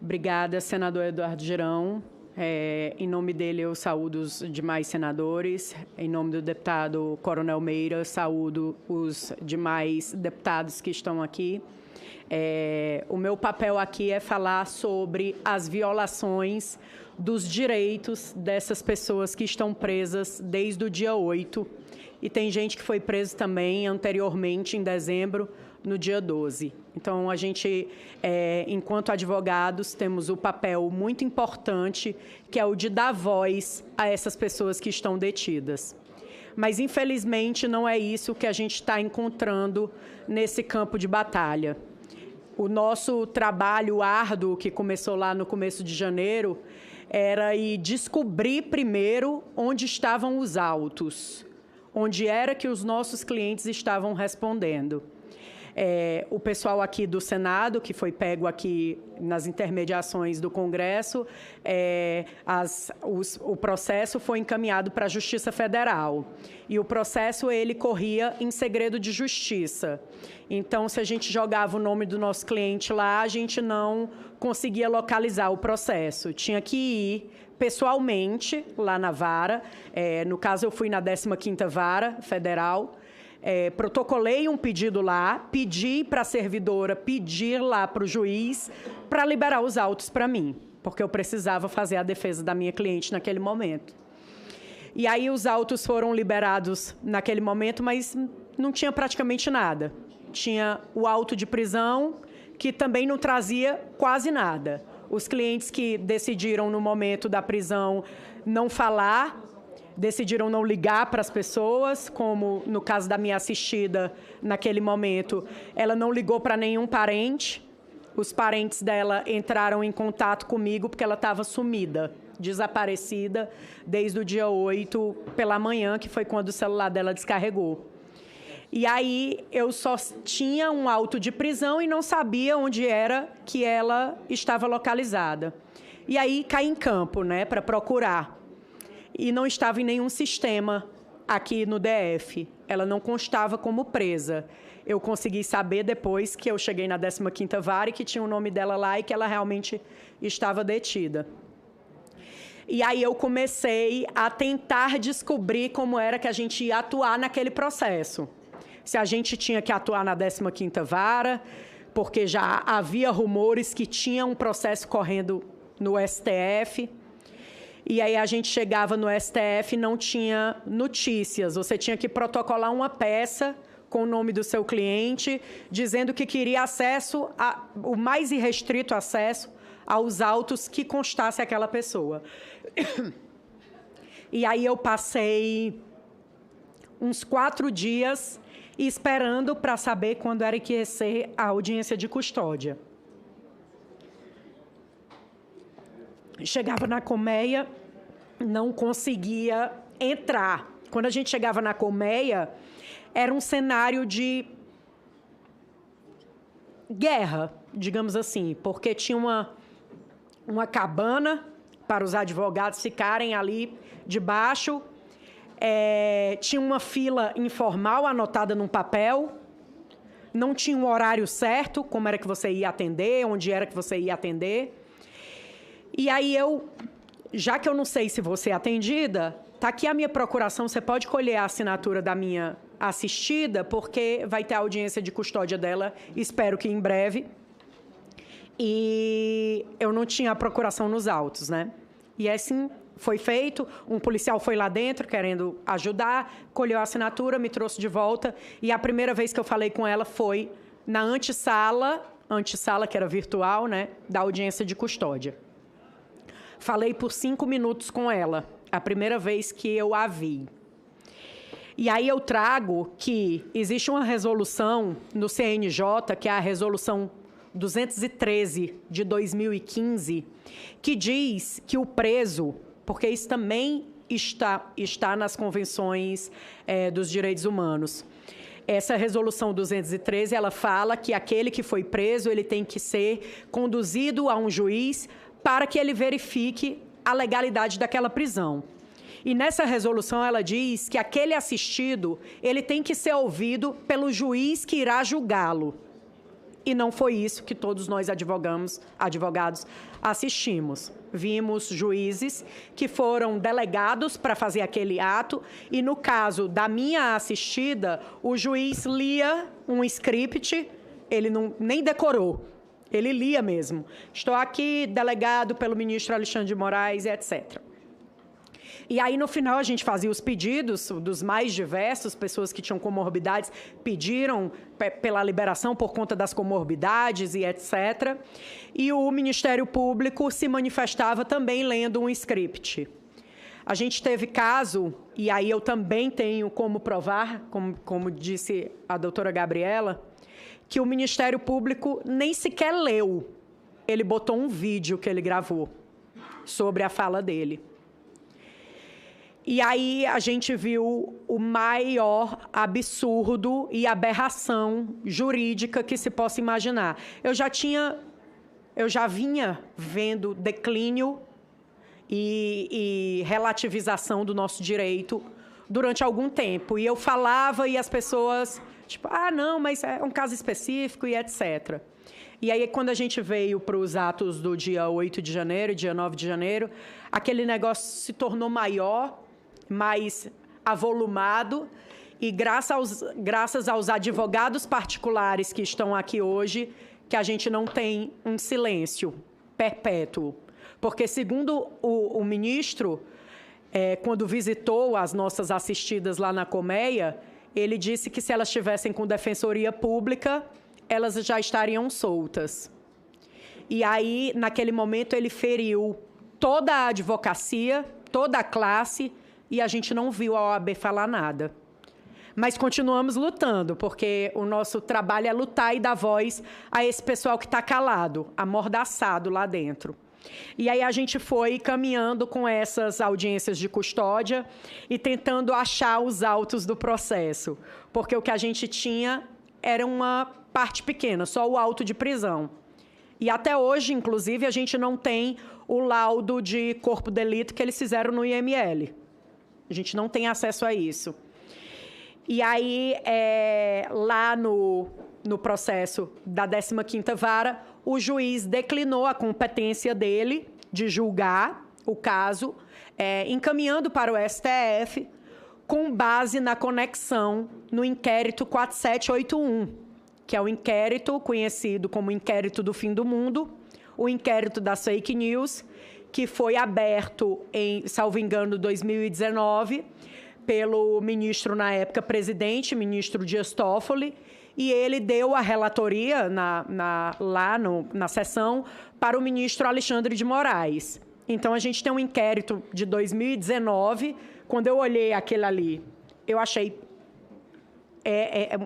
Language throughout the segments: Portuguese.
Obrigada, senador Eduardo Girão. Em nome dele, eu saúdo os demais senadores. Em nome do deputado Coronel Meira, saúdo os demais deputados que estão aqui. O meu papel aqui é falar sobre as violações dos direitos dessas pessoas que estão presas desde o dia 8. E tem gente que foi presa também anteriormente, em dezembro, no dia 12. Então, a gente, enquanto advogados, temos o papel muito importante, que é o de dar voz a essas pessoas que estão detidas. Mas, infelizmente, não é isso que a gente está encontrando nesse campo de batalha. O nosso trabalho árduo, que começou lá no começo de janeiro, era ir descobrir primeiro onde estavam os autos, onde era que os nossos clientes estavam respondendo. O pessoal aqui do Senado, que foi pego aqui nas intermediações do Congresso, o processo foi encaminhado para a Justiça Federal. E o processo, ele corria em segredo de justiça. Então, se a gente jogava o nome do nosso cliente lá, a gente não conseguia localizar o processo. Tinha que ir pessoalmente lá na vara. No caso, eu fui na 15ª Vara Federal. Protocolei um pedido lá, pedi para a servidora pedir lá para o juiz para liberar os autos para mim, porque eu precisava fazer a defesa da minha cliente naquele momento. E aí os autos foram liberados naquele momento, mas não tinha praticamente nada. Tinha o auto de prisão, que também não trazia quase nada. Os clientes que decidiram, no momento da prisão, não falar, decidiram não ligar para as pessoas, como no caso da minha assistida, naquele momento, ela não ligou para nenhum parente. Os parentes dela entraram em contato comigo porque ela estava sumida, desaparecida, desde o dia 8 pela manhã, que foi quando o celular dela descarregou. E aí eu só tinha um auto de prisão e não sabia onde era que ela estava localizada. E aí caí em campo, né, para procurar. E não estava em nenhum sistema aqui no DF. Ela não constava como presa. Eu consegui saber depois que eu cheguei na 15ª Vara e que tinha o nome dela lá e que ela realmente estava detida. E aí eu comecei a tentar descobrir como era que a gente ia atuar naquele processo. Se a gente tinha que atuar na 15ª Vara, porque já havia rumores que tinha um processo correndo no STF. E aí a gente chegava no STF e não tinha notícias. Você tinha que protocolar uma peça com o nome do seu cliente, dizendo que queria acesso, o mais irrestrito acesso aos autos que constasse aquela pessoa. E aí eu passei uns 4 dias esperando para saber quando era que ia ser a audiência de custódia. Chegava na colmeia, não conseguia entrar. Quando a gente chegava na colmeia, era um cenário de guerra, digamos assim, porque tinha uma cabana para os advogados ficarem ali debaixo, tinha uma fila informal anotada num papel, não tinha um horário certo, como era que você ia atender, onde era que você ia atender. E aí já que eu não sei se você é atendida, está aqui a minha procuração, você pode colher a assinatura da minha assistida, porque vai ter a audiência de custódia dela, espero que em breve. E eu não tinha a procuração nos autos, né? E assim foi feito, um policial foi lá dentro querendo ajudar, colheu a assinatura, me trouxe de volta, e a primeira vez que eu falei com ela foi na antessala que era virtual, né, da audiência de custódia. Falei por 5 minutos com ela, a primeira vez que eu a vi. E aí eu trago que existe uma resolução no CNJ, que é a resolução 213 de 2015, que diz que o preso, porque isso também está nas convenções dos direitos humanos. Essa resolução 213, ela fala que aquele que foi preso, ele tem que ser conduzido a um juiz para que ele verifique a legalidade daquela prisão. E nessa resolução ela diz que aquele assistido, ele tem que ser ouvido pelo juiz que irá julgá-lo. E não foi isso que todos nós advogados assistimos. Vimos juízes que foram delegados para fazer aquele ato e, no caso da minha assistida, o juiz lia um script, ele nem decorou, ele lia mesmo. Estou aqui, delegado pelo ministro Alexandre de Moraes, etc. E aí, no final, a gente fazia os pedidos dos mais diversos, pessoas que tinham comorbidades pediram pela liberação por conta das comorbidades e etc. E o Ministério Público se manifestava também lendo um script. A gente teve caso, e aí eu também tenho como provar, como disse a doutora Gabriela, que o Ministério Público nem sequer leu. Ele botou um vídeo que ele gravou sobre a fala dele. E aí a gente viu o maior absurdo e aberração jurídica que se possa imaginar. Eu já vinha vendo declínio e relativização do nosso direito durante algum tempo. E eu falava e as pessoas, tipo, não, mas é um caso específico e etc. E aí, quando a gente veio para os atos do dia 8 de janeiro, dia 9 de janeiro, aquele negócio se tornou maior, mais avolumado, e graças aos advogados particulares que estão aqui hoje, que a gente não tem um silêncio perpétuo. Porque, segundo o ministro, quando visitou as nossas assistidas lá na Colmeia, ele disse que se elas estivessem com defensoria pública, elas já estariam soltas. E aí, naquele momento, ele feriu toda a advocacia, toda a classe, e a gente não viu a OAB falar nada. Mas continuamos lutando, porque o nosso trabalho é lutar e dar voz a esse pessoal que está calado, amordaçado lá dentro. E aí a gente foi caminhando com essas audiências de custódia e tentando achar os autos do processo, porque o que a gente tinha era uma parte pequena, só o auto de prisão. E até hoje, inclusive, a gente não tem o laudo de corpo de delito que eles fizeram no IML. A gente não tem acesso a isso. E aí, lá no processo da 15ª Vara, o juiz declinou a competência dele de julgar o caso, encaminhando para o STF, com base na conexão no inquérito 4781, que é o inquérito conhecido como inquérito do fim do mundo, o inquérito das fake news, que foi aberto em, salvo engano, 2019, pelo ministro, na época, presidente, ministro Dias Toffoli, e ele deu a relatoria lá na sessão para o ministro Alexandre de Moraes. Então, a gente tem um inquérito de 2019. Quando eu olhei aquele ali, eu achei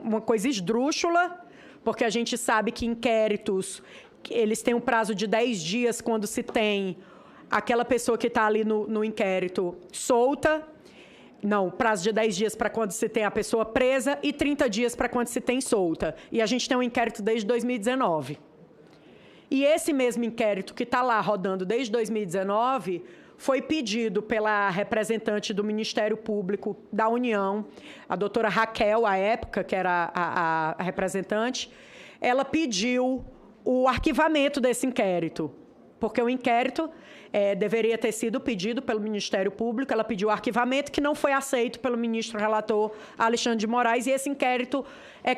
uma coisa esdrúxula, porque a gente sabe que inquéritos, eles têm um prazo de 10 dias quando se tem aquela pessoa que está ali no inquérito solta. Não, prazo de 10 dias para quando se tem a pessoa presa e 30 dias para quando se tem solta. E a gente tem um inquérito desde 2019. E esse mesmo inquérito que está lá rodando desde 2019 foi pedido pela representante do Ministério Público da União, a doutora Raquel, à época, que era a representante. Ela pediu o arquivamento desse inquérito, porque o inquérito deveria ter sido pedido pelo Ministério Público. Ela pediu o arquivamento, que não foi aceito pelo ministro relator Alexandre de Moraes, e esse inquérito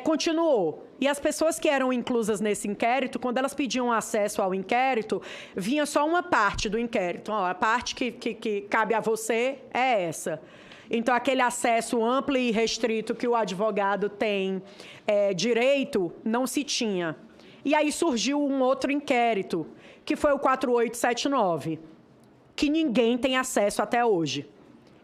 continuou. E as pessoas que eram inclusas nesse inquérito, quando elas pediam acesso ao inquérito, vinha só uma parte do inquérito. A parte que cabe a você é essa. Então, aquele acesso amplo e restrito que o advogado tem direito, não se tinha. E aí surgiu um outro inquérito, que foi o 4879, que ninguém tem acesso até hoje.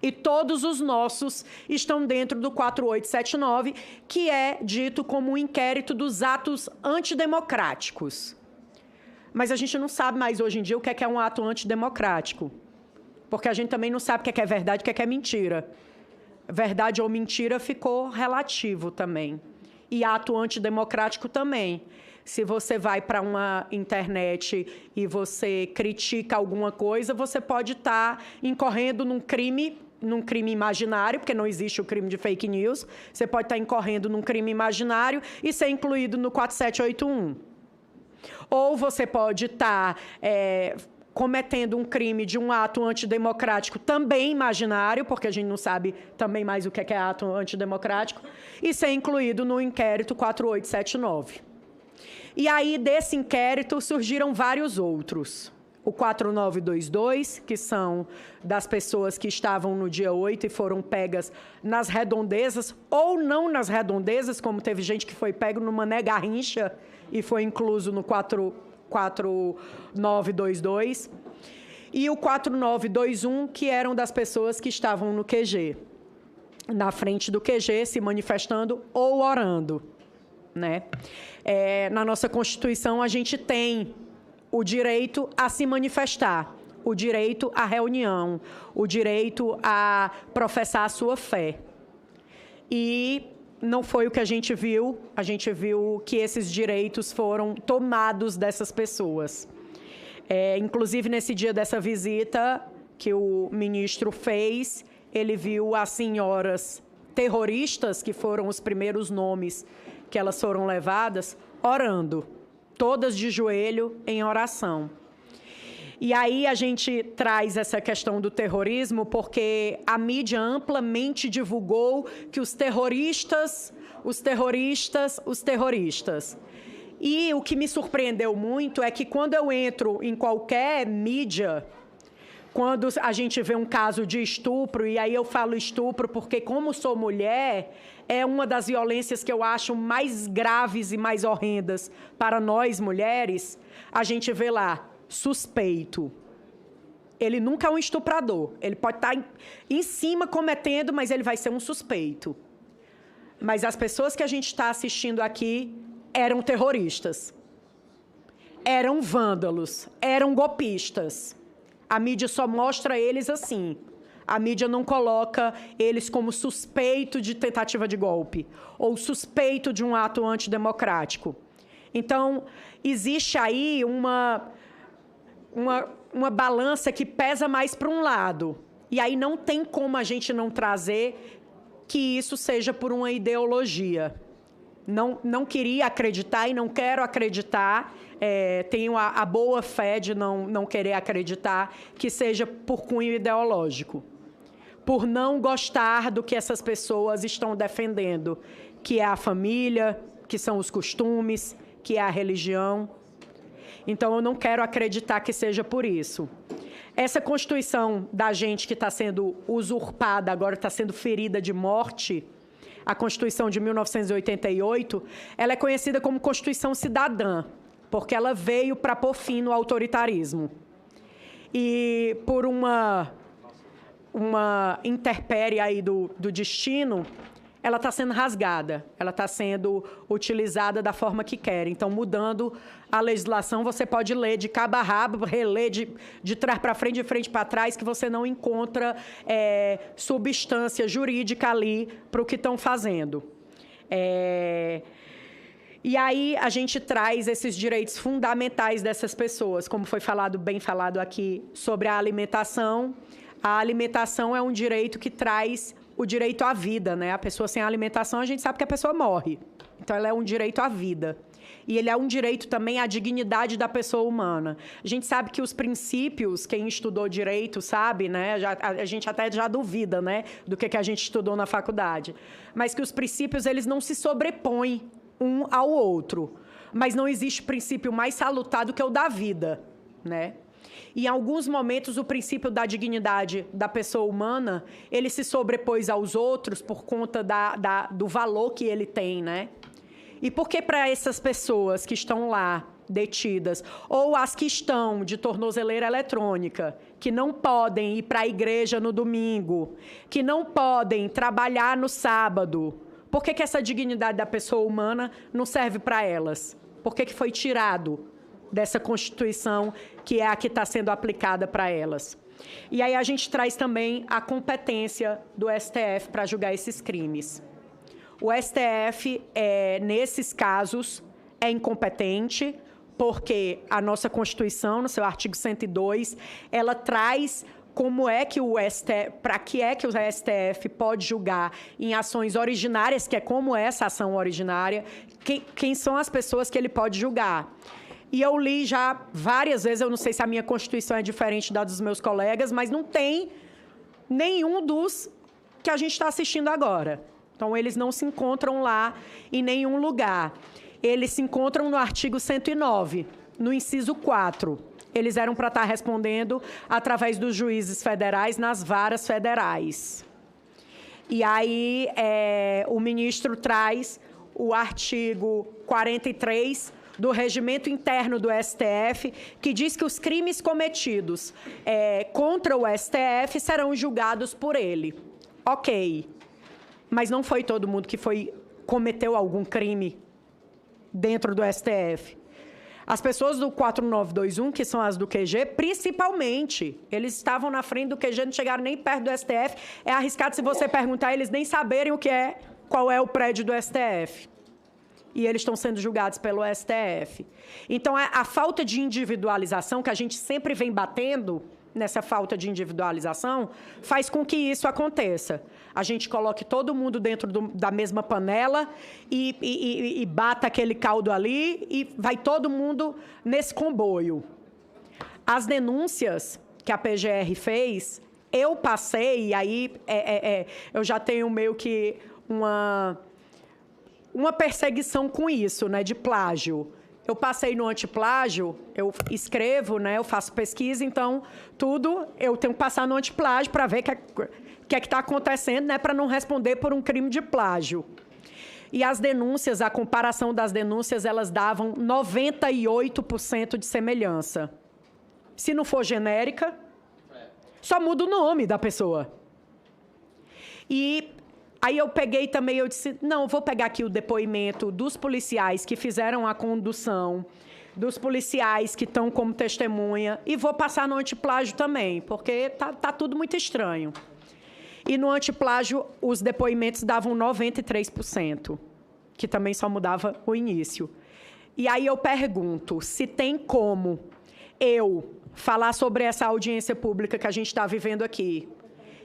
E todos os nossos estão dentro do 4879, que é dito como um inquérito dos atos antidemocráticos. Mas a gente não sabe mais hoje em dia o que é um ato antidemocrático, porque a gente também não sabe o que é verdade e o que é mentira. Verdade ou mentira ficou relativo também. E ato antidemocrático também. Se você vai para uma internet e você critica alguma coisa, você pode estar incorrendo num crime imaginário, porque não existe o crime de fake news. Você pode estar incorrendo num crime imaginário e ser incluído no 4781. Ou você pode estar cometendo um crime de um ato antidemocrático também imaginário, porque a gente não sabe também mais o que é ato antidemocrático, e ser incluído no inquérito 4879. E aí, desse inquérito, surgiram vários outros. O 4922, que são das pessoas que estavam no dia 8 e foram pegas nas redondezas, ou não nas redondezas, como teve gente que foi pego no Mané Garrincha e foi incluso no 4922. E o 4921, que eram das pessoas que estavam no QG, na frente do QG, se manifestando ou orando, né? Na nossa Constituição, a gente tem o direito a se manifestar, o direito à reunião, o direito a professar a sua fé. E não foi o que a gente viu que esses direitos foram tomados dessas pessoas. Inclusive, nesse dia dessa visita que o ministro fez, ele viu as senhoras terroristas, que foram os primeiros nomes que elas foram levadas, orando, todas de joelho em oração. E aí a gente traz essa questão do terrorismo porque a mídia amplamente divulgou que os terroristas. E o que me surpreendeu muito é que quando eu entro em qualquer mídia, quando a gente vê um caso de estupro, e aí eu falo estupro porque, como sou mulher, é uma das violências que eu acho mais graves e mais horrendas para nós, mulheres, a gente vê lá, suspeito. Ele nunca é um estuprador. Ele pode estar em cima cometendo, mas ele vai ser um suspeito. Mas as pessoas que a gente está assistindo aqui eram terroristas. Eram vândalos. Eram golpistas. A mídia só mostra eles assim. A mídia não coloca eles como suspeito de tentativa de golpe ou suspeito de um ato antidemocrático. Então, existe aí uma balança que pesa mais para um lado. E aí não tem como a gente não trazer que isso seja por uma ideologia. Não queria acreditar e não quero acreditar, tenho a boa fé de não querer acreditar que seja por cunho ideológico. Por não gostar do que essas pessoas estão defendendo, que é a família, que são os costumes, que é a religião. Então, eu não quero acreditar que seja por isso. Essa Constituição da gente que está sendo usurpada, agora está sendo ferida de morte, a Constituição de 1988, ela é conhecida como Constituição Cidadã, porque ela veio para pôr fim no autoritarismo. E por uma intempérie aí do destino, ela está sendo rasgada, ela está sendo utilizada da forma que quer. Então, mudando a legislação, você pode ler de cabo a rabo, reler de trás para frente, de frente para trás, que você não encontra substância jurídica ali para o que estão fazendo. E aí a gente traz esses direitos fundamentais dessas pessoas, como foi bem falado aqui, sobre a alimentação. A alimentação é um direito que traz o direito à vida, né? A pessoa sem alimentação, a gente sabe que a pessoa morre. Então, ela é um direito à vida. E ele é um direito também à dignidade da pessoa humana. A gente sabe que os princípios, quem estudou direito sabe, né? A gente até já duvida, né? Do que a gente estudou na faculdade. Mas que os princípios, eles não se sobrepõem um ao outro. Mas não existe princípio mais salutar do que o da vida, né? E, em alguns momentos, o princípio da dignidade da pessoa humana, ele se sobrepôs aos outros por conta do valor que ele tem, né? E por que para essas pessoas que estão lá detidas, ou as que estão de tornozeleira eletrônica, que não podem ir para a igreja no domingo, que não podem trabalhar no sábado, por que essa dignidade da pessoa humana não serve para elas? Por que foi tirado dessa Constituição, que é a que está sendo aplicada para elas? E aí a gente traz também a competência do STF para julgar esses crimes. O STF, nesses casos, é incompetente, porque a nossa Constituição, no seu artigo 102, ela traz como é que o STF, para que é que o STF pode julgar em ações originárias, que é como essa ação originária, quem são as pessoas que ele pode julgar. E eu li já várias vezes, eu não sei se a minha Constituição é diferente da dos meus colegas, mas não tem nenhum dos que a gente está assistindo agora. Então, eles não se encontram lá em nenhum lugar. Eles se encontram no artigo 109, no inciso 4. Eles eram para estar respondendo através dos juízes federais nas varas federais. E aí, o ministro traz o artigo 43 do Regimento Interno do STF, que diz que os crimes cometidos contra o STF serão julgados por ele. Ok. Mas não foi todo mundo que cometeu algum crime dentro do STF. As pessoas do 4921, que são as do QG, principalmente, eles estavam na frente do QG, não chegaram nem perto do STF. É arriscado, se você perguntar, eles nem saberem qual é o prédio do STF. E eles estão sendo julgados pelo STF. Então, a falta de individualização, que a gente sempre vem batendo nessa falta de individualização, faz com que isso aconteça. A gente coloque todo mundo dentro da mesma panela e bata aquele caldo ali e vai todo mundo nesse comboio. As denúncias que a PGR fez, eu passei, e aí eu já tenho meio que uma perseguição com isso, né, de plágio. Eu passei no antiplágio, eu escrevo, né, eu faço pesquisa, então tudo eu tenho que passar no antiplágio para ver o que é que está acontecendo, né, para não responder por um crime de plágio. E as denúncias, a comparação das denúncias, elas davam 98% de semelhança. Se não for genérica, só muda o nome da pessoa. E aí eu peguei também, eu disse, não, vou pegar aqui o depoimento dos policiais que fizeram a condução, dos policiais que estão como testemunha, e vou passar no antiplágio também, porque tá tudo muito estranho. E no antiplágio, os depoimentos davam 93%, que também só mudava o início. E aí eu pergunto, se tem como eu falar sobre essa audiência pública que a gente está vivendo aqui,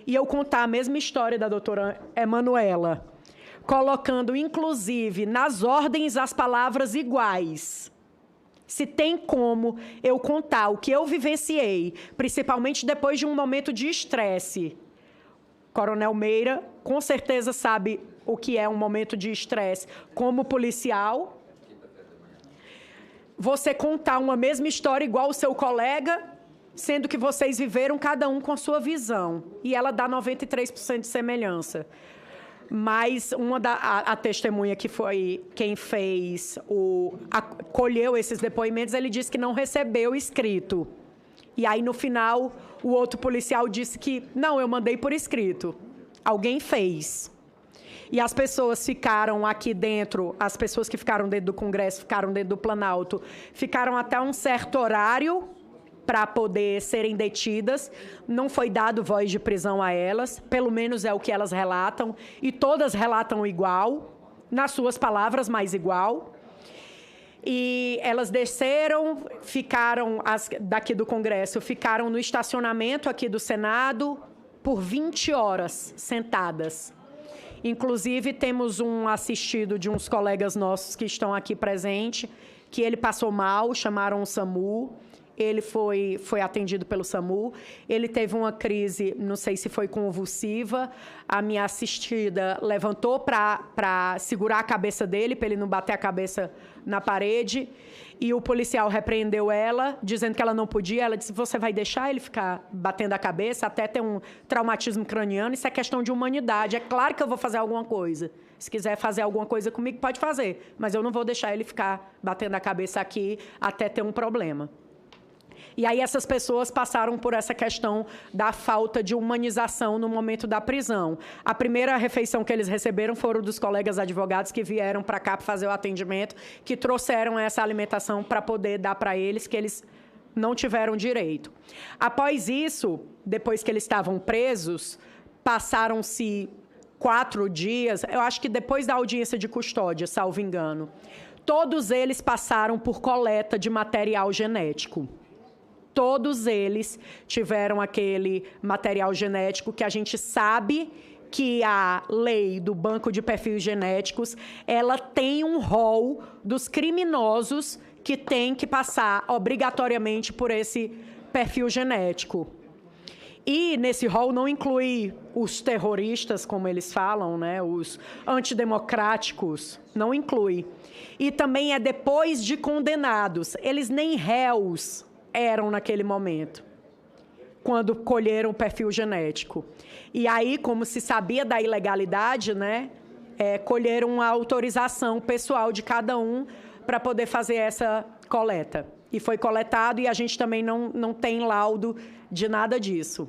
e eu contar a mesma história da doutora Emanuela, colocando, inclusive, nas ordens as palavras iguais. Se tem como eu contar o que eu vivenciei, principalmente depois de um momento de estresse. Coronel Meira, com certeza, sabe o que é um momento de estresse como policial. Você contar uma mesma história igual o seu colega, sendo que vocês viveram cada um com a sua visão. E ela dá 93% de semelhança. Mas a testemunha, que foi quem colheu esses depoimentos, ele disse que não recebeu escrito. E aí, no final, o outro policial disse que, não, eu mandei por escrito. Alguém fez. E as pessoas ficaram aqui dentro, as pessoas que ficaram dentro do Congresso, ficaram dentro do Planalto, ficaram até um certo horário para poder serem detidas. Não foi dado voz de prisão a elas, pelo menos é o que elas relatam, e todas relatam igual, nas suas palavras, mas igual. E elas desceram, ficaram, daqui do Congresso, ficaram no estacionamento aqui do Senado por 20 horas, sentadas. Inclusive, temos um assistido de uns colegas nossos que estão aqui presentes, que ele passou mal, chamaram o SAMU. Ele foi atendido pelo SAMU. Ele teve uma crise, não sei se foi convulsiva. A minha assistida levantou para segurar a cabeça dele, para ele não bater a cabeça na parede. E o policial repreendeu ela, dizendo que ela não podia. Ela disse, você vai deixar ele ficar batendo a cabeça até ter um traumatismo craniano? Isso é questão de humanidade. É claro que eu vou fazer alguma coisa. Se quiser fazer alguma coisa comigo, pode fazer. Mas eu não vou deixar ele ficar batendo a cabeça aqui até ter um problema. E aí essas pessoas passaram por essa questão da falta de humanização no momento da prisão. A primeira refeição que eles receberam foram dos colegas advogados que vieram para cá para fazer o atendimento, que trouxeram essa alimentação para poder dar para eles, que eles não tiveram direito. Após isso, depois que eles estavam presos, passaram-se 4 dias, eu acho que depois da audiência de custódia, salvo engano, todos eles passaram por coleta de material genético. Todos eles tiveram aquele material genético que a gente sabe que a lei do Banco de Perfis Genéticos, ela tem um rol dos criminosos que tem que passar obrigatoriamente por esse perfil genético. E nesse rol não inclui os terroristas, como eles falam, né? Os antidemocráticos, não inclui. E também é depois de condenados. Eles nem réus eram naquele momento, quando colheram o perfil genético. E aí, como se sabia da ilegalidade, né? Colheram a autorização pessoal de cada um para poder fazer essa coleta. E foi coletado e a gente também não tem laudo de nada disso.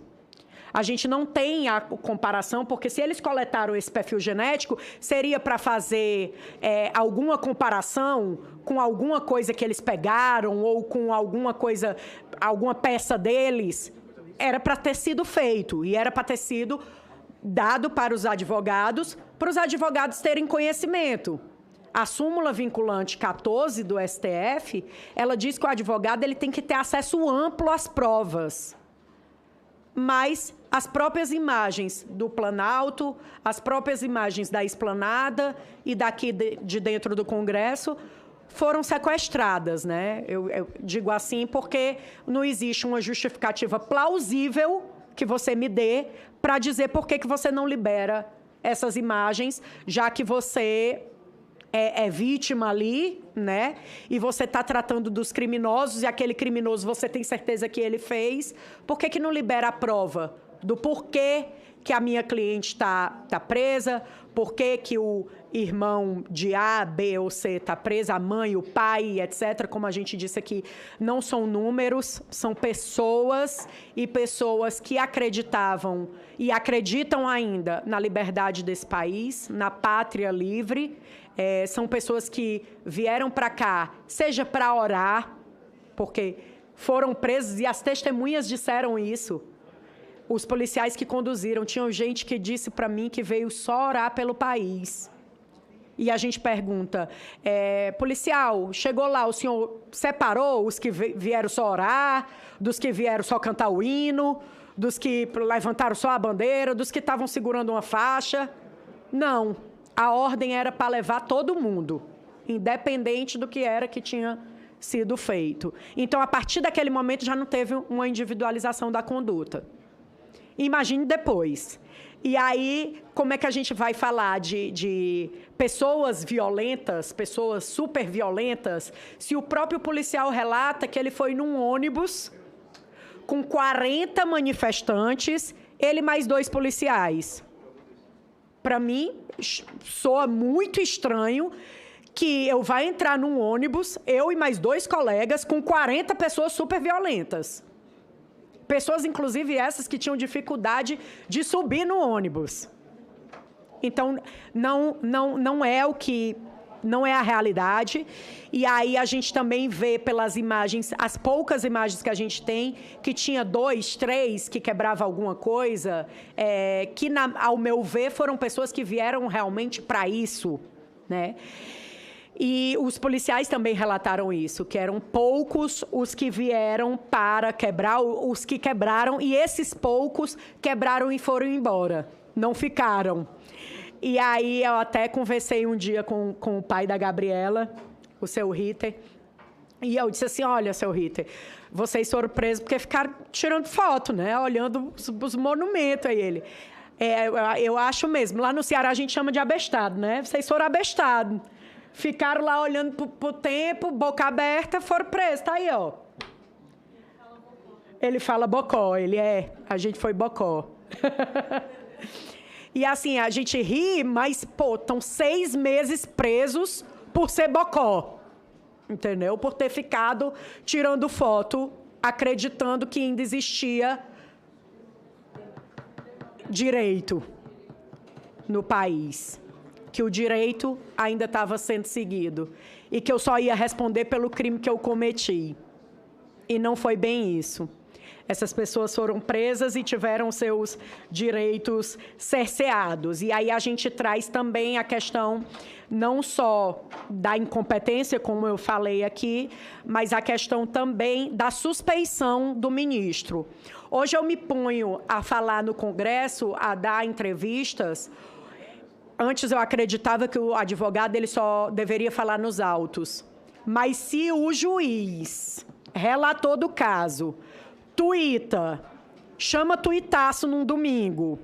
A gente não tem a comparação, porque se eles coletaram esse perfil genético, seria para fazer alguma comparação com alguma coisa que eles pegaram ou com alguma coisa, alguma peça deles. Era para ter sido feito e era para ter sido dado para os advogados terem conhecimento. A súmula vinculante 14 do STF, ela diz que o advogado ele tem que ter acesso amplo às provas. Mas as próprias imagens do Planalto, as próprias imagens da esplanada e daqui de dentro do Congresso foram sequestradas, né? Eu digo assim porque não existe uma justificativa plausível que você me dê para dizer por que você não libera essas imagens, já que você é vítima ali, né? E você está tratando dos criminosos e aquele criminoso você tem certeza que ele fez. Por que não libera a prova do porquê que a minha cliente está presa? Por que o irmão de A, B ou C está preso? A mãe, o pai, etc. Como a gente disse aqui, não são números, são pessoas e pessoas que acreditavam e acreditam ainda na liberdade desse país, na pátria livre. São pessoas que vieram para cá, seja para orar, porque foram presos e as testemunhas disseram isso. Os policiais que conduziram, tinham gente que disse para mim que veio só orar pelo país. E a gente pergunta, policial, chegou lá, o senhor separou os que vieram só orar, dos que vieram só cantar o hino, dos que levantaram só a bandeira, dos que estavam segurando uma faixa? Não. A ordem era para levar todo mundo, independente do que era que tinha sido feito. Então, a partir daquele momento, já não teve uma individualização da conduta. Imagine depois. E aí, como é que a gente vai falar de pessoas violentas, pessoas super violentas, se o próprio policial relata que ele foi num ônibus com 40 manifestantes, ele mais 2 policiais? Para mim, soa muito estranho que eu vá entrar num ônibus, eu e mais 2 colegas, com 40 pessoas super violentas. Pessoas, inclusive, essas que tinham dificuldade de subir no ônibus. Então, não é a realidade. E aí a gente também vê pelas imagens, as poucas imagens que a gente tem, que tinha 2, 3 que quebrava alguma coisa, que, ao meu ver, foram pessoas que vieram realmente para isso, né? E os policiais também relataram isso, que eram poucos os que vieram para quebrar, os que quebraram, e esses poucos quebraram e foram embora, não ficaram. E aí eu até conversei um dia com o pai da Gabriela, o seu Ritter, e eu disse assim, olha, seu Ritter, vocês foram presos porque ficaram tirando foto, né? Olhando os monumentos aí. Ele. Eu acho mesmo, lá no Ceará a gente chama de abestado, né? Vocês foram abestados. Ficaram lá olhando pro tempo, boca aberta, foram presos. Tá aí, ó. Ele fala bocó, a gente foi bocó. E assim, a gente ri, mas, estão 6 meses presos por ser bocó. Entendeu? Por ter ficado tirando foto, acreditando que ainda existia direito no país. Que o direito ainda estava sendo seguido. E que eu só ia responder pelo crime que eu cometi. E não foi bem isso. Essas pessoas foram presas e tiveram seus direitos cerceados. E aí a gente traz também a questão não só da incompetência, como eu falei aqui, mas a questão também da suspeição do ministro. Hoje eu me ponho a falar no Congresso, a dar entrevistas. Antes eu acreditava que o advogado ele só deveria falar nos autos. Mas se o juiz, relator do caso, tuita, chama tuitaço num domingo,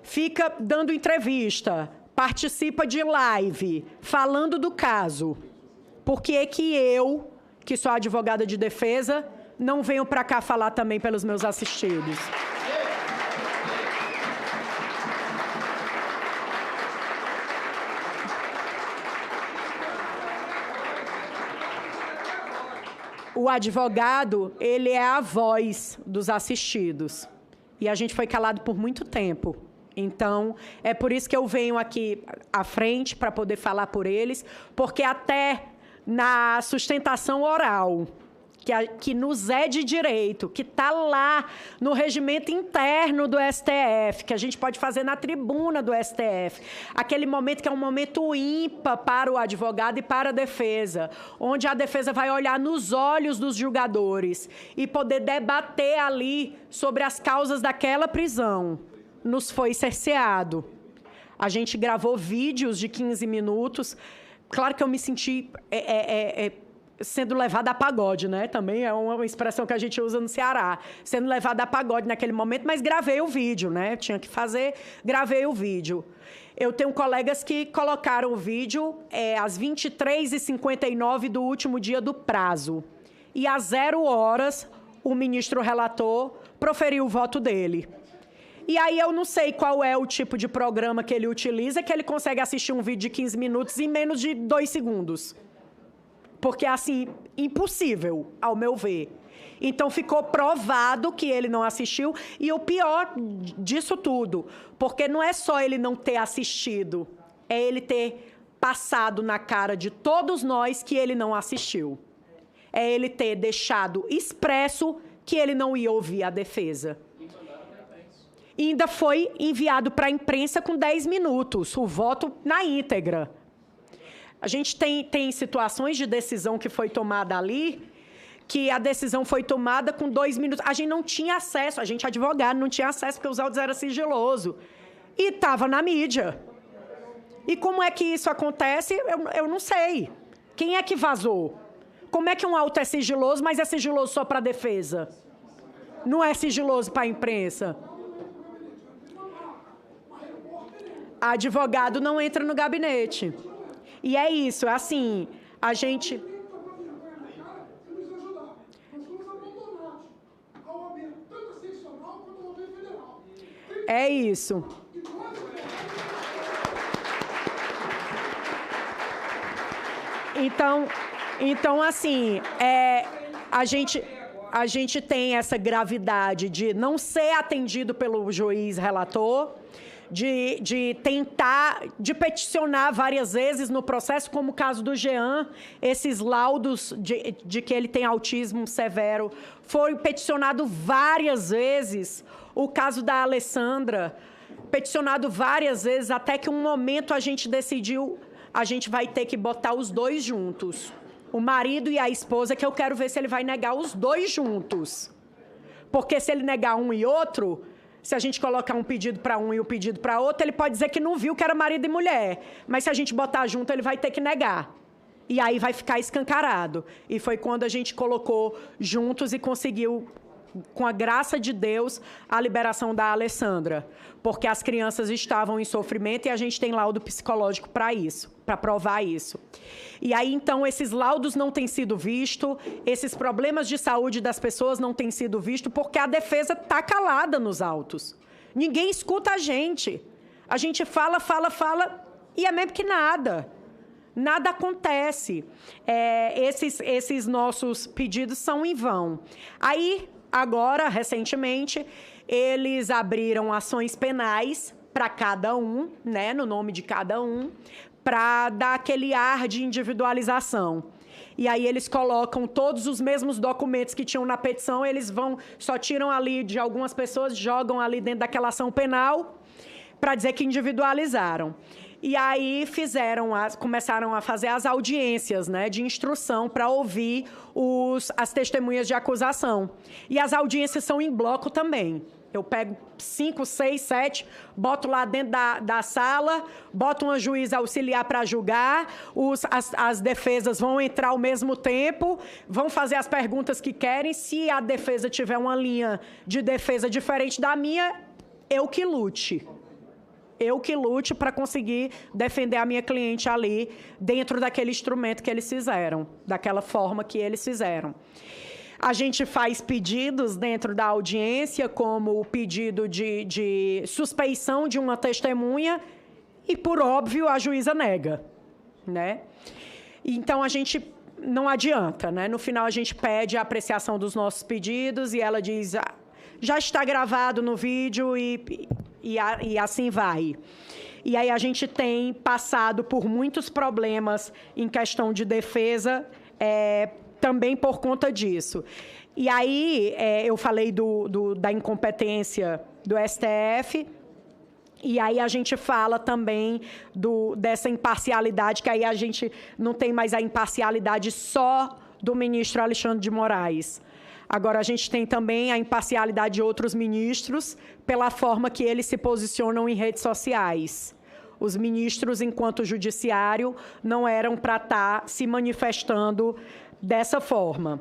fica dando entrevista, participa de live, falando do caso, por que que eu, que sou advogada de defesa, não venho para cá falar também pelos meus assistidos? O advogado, ele é a voz dos assistidos. E a gente foi calado por muito tempo. Então, é por isso que eu venho aqui à frente para poder falar por eles, porque até na sustentação oral, que nos é de direito, que está lá no regimento interno do STF, que a gente pode fazer na tribuna do STF, aquele momento que é um momento ímpar para o advogado e para a defesa, onde a defesa vai olhar nos olhos dos julgadores e poder debater ali sobre as causas daquela prisão. Nos foi cerceado. A gente gravou vídeos de 15 minutos. Claro que eu me senti sendo levada a pagode, né? Também é uma expressão que a gente usa no Ceará. Sendo levada a pagode naquele momento, mas gravei o vídeo, né? Tinha que fazer, gravei o vídeo. Eu tenho colegas que colocaram o vídeo às 23h59 do último dia do prazo. E às 0 horas, o ministro relator proferiu o voto dele. E aí eu não sei qual é o tipo de programa que ele utiliza, que ele consegue assistir um vídeo de 15 minutos em menos de 2 segundos. Porque, assim, impossível, ao meu ver. Então, ficou provado que ele não assistiu. E o pior disso tudo, porque não é só ele não ter assistido, é ele ter passado na cara de todos nós que ele não assistiu. É ele ter deixado expresso que ele não ia ouvir a defesa. E ainda foi enviado para a imprensa com 10 minutos, o voto na íntegra. A gente tem situações de decisão que foi tomada ali, que a decisão foi tomada com 2 minutos. A gente não tinha acesso, a gente advogado não tinha acesso, porque os autos eram sigiloso. E estava na mídia. E como é que isso acontece? Eu não sei. Quem é que vazou? Como é que um auto é sigiloso, mas é sigiloso só para a defesa? Não é sigiloso para a imprensa? Advogado não entra no gabinete. E é isso, é assim, a gente... É isso. Então assim, a gente tem essa gravidade de não ser atendido pelo juiz relator, de tentar, de peticionar várias vezes no processo, como o caso do Jean, esses laudos de que ele tem autismo severo, foi peticionado várias vezes. O caso da Alessandra, peticionado várias vezes, até que um momento a gente decidiu, a gente vai ter que botar os dois juntos. O marido e a esposa, que eu quero ver se ele vai negar os dois juntos. Porque se ele negar um e outro... Se a gente colocar um pedido para um e um pedido para outro, ele pode dizer que não viu que era marido e mulher. Mas se a gente botar junto, ele vai ter que negar. E aí vai ficar escancarado. E foi quando a gente colocou juntos e conseguiu, com a graça de Deus, a liberação da Alessandra. Porque as crianças estavam em sofrimento e a gente tem laudo psicológico para isso, para provar isso. E aí, então, esses laudos não têm sido vistos, esses problemas de saúde das pessoas não têm sido vistos, porque a defesa está calada nos autos. Ninguém escuta a gente. A gente fala, e é mesmo que nada. Nada acontece. Esses nossos pedidos são em vão. Aí, agora, recentemente, eles abriram ações penais para cada um, né, no nome de cada um, para dar aquele ar de individualização. E aí eles colocam todos os mesmos documentos que tinham na petição, eles só tiram ali de algumas pessoas, jogam ali dentro daquela ação penal para dizer que individualizaram. E aí começaram a fazer as audiências, né, de instrução para ouvir as testemunhas de acusação. E as audiências são em bloco também. Eu pego 5, 6, 7, boto lá dentro da sala, boto uma juíza auxiliar para julgar, as defesas vão entrar ao mesmo tempo, vão fazer as perguntas que querem. Se a defesa tiver uma linha de defesa diferente da minha, eu que lute. Eu que lute para conseguir defender a minha cliente ali, dentro daquele instrumento que eles fizeram, daquela forma que eles fizeram. A gente faz pedidos dentro da audiência, como o pedido de suspeição de uma testemunha, e, por óbvio, a juíza nega, né? Então, a gente não adianta, né? No final, a gente pede a apreciação dos nossos pedidos e ela diz, já está gravado no vídeo e assim vai. E aí, a gente tem passado por muitos problemas em questão de defesa, também por conta disso. E aí, eu falei da incompetência do STF, e aí a gente fala também dessa imparcialidade, que aí a gente não tem mais a imparcialidade só do ministro Alexandre de Moraes. Agora, a gente tem também a imparcialidade de outros ministros, pela forma que eles se posicionam em redes sociais. Os ministros, enquanto judiciário, não eram para estar se manifestando dessa forma.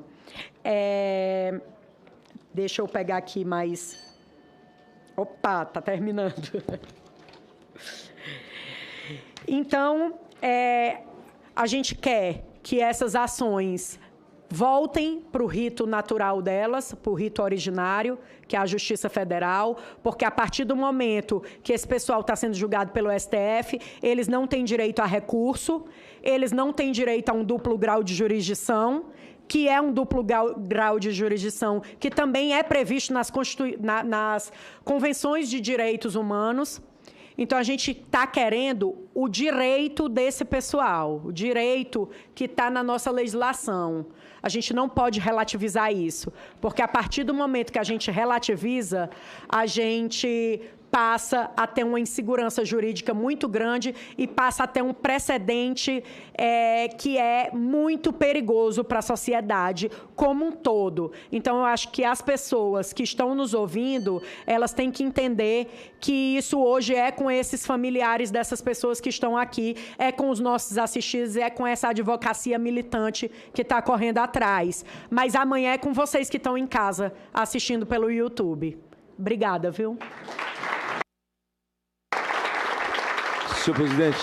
Deixa eu pegar aqui mais... Opa, está terminando. Então, a gente quer que essas ações voltem para o rito natural delas, para o rito originário, que é a Justiça Federal, porque a partir do momento que esse pessoal está sendo julgado pelo STF, eles não têm direito a recurso, eles não têm direito a um duplo grau de jurisdição, que é um duplo grau de jurisdição que também é previsto nas convenções de direitos humanos. Então, a gente está querendo o direito desse pessoal, o direito que está na nossa legislação. A gente não pode relativizar isso, porque a partir do momento que a gente relativiza, a gente passa a ter uma insegurança jurídica muito grande e passa a ter um precedente que é muito perigoso para a sociedade como um todo. Então, eu acho que as pessoas que estão nos ouvindo, elas têm que entender que isso hoje é com esses familiares dessas pessoas que estão aqui, é com os nossos assistidos, é com essa advocacia militante que está correndo atrás. Mas amanhã é com vocês que estão em casa assistindo pelo YouTube. Obrigada, viu? Senhor presidente.